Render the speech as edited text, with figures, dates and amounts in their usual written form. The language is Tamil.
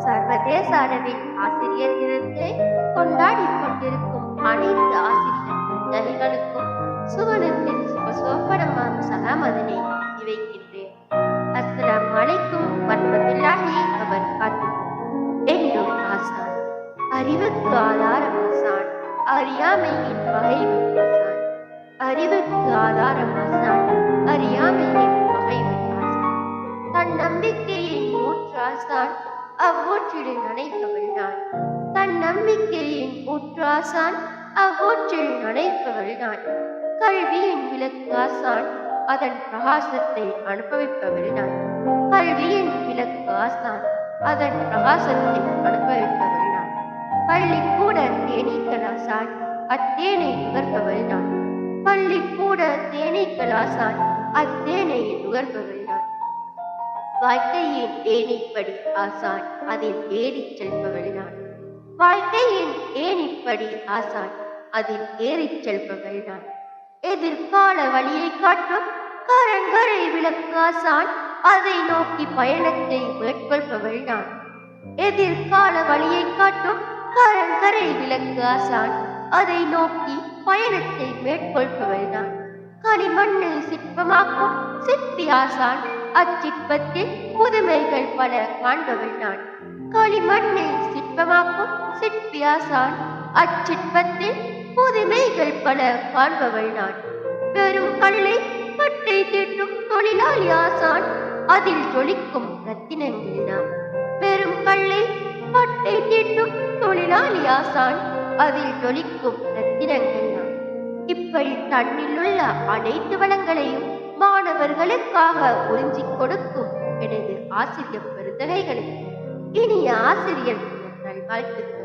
சர்வதேச அளவில் ஆசிரியர் தினத்தை கொண்டாடிக் கொண்டிருக்கும் அனைத்து ஆசிரியர் பெருந்தகைகளுக்கும் சுவனத்தின் சுபசோபனமாம் சலாமதனை எத்தி வைக்கின்றேன். அஸ்ஸலாமு அலைக்கும் வரஹ்மத்துல்லாஹி வபரகாத்துஹு. என்னும் ஆசான், அறிவுக்கு ஆதாரம் ஆசான், அறியாமையின் பகைவு ஆசான். அறிவுக்கு ஆதாரம் ஆசான், அறியாமையின் பகைவு ஆசான். தன் நம்பிக்கையின் ஊற்றாசான், அவ்வூற்றில் நனைப்பவள் நான். தன் நம்பிக்கையின் ஊற்றாசான், அவ்வூற்றில் நனைப்பவள் நான். கல்வியின் விளக்காசான், அதன் பிரகாசத்தை அனுபவிப்பவள் நான். கல்வியின் விளக்காசான், அதன் பிரகாசத்தை அனுபவிப்பவள் நான். பள்ளிக்கூட தேனீக்களாசான், அத்தேனை நுகர்பவள் நான். பள்ளிக்கூட தேனீக்களாசான், அத்தேனை நுகர்பவள் நான். வாழ்க்கையின் ஏணிப்படி ஆசான், அதில் ஏறிச் செல்பவள் நான். வாழ்க்கையின் ஏணிப்படி ஆசான், அதில் ஏறிச் செல்பவள் நான். எதிர்கால வழியை காட்டும் கரங்கரை விளக்காசான், அதை நோக்கி பயணத்தை மேற்கொள்பவள் நான். எதிர்கால வழியை காட்டும் கரங்கரை விளக்காசான், அதை நோக்கி பயணத்தை மேற்கொள்பவள் நான். களிமண்ணை சிற்பமாக்கும் சிற்பி ஆசான், அச்சிற்பத்தில் புதுமைகள் பல காண்பவள் நான். களிமண்ணை சிற்பமாக்கும் சிற்பி ஆசான், அச்சிற்பத்தில் புதுமைகள் பல காண்பவள் நான். வெறும் கல்லை பட்டை தீட்டும் தொழிலாளி ஆசான், அதில் ஜொலிக்கும் ரத்தினங்கள் நாம். வெறும் கல்லை பட்டை தீட்டும் தொழிலாளி ஆசான், அதில் ஜொலிக்கும் ரத்தினங்கள் நாம். இப்படி தன்னில் உள்ள அனைத்து வளங்களையும் மாணவர்களுக்காக உறிஞ்சிக் கொடுக்கும் எனது ஆசிரியர் பெருந்தகைகளுக்கு இனிய ஆசிரியர் நல்வாழ்த்துக்கள்.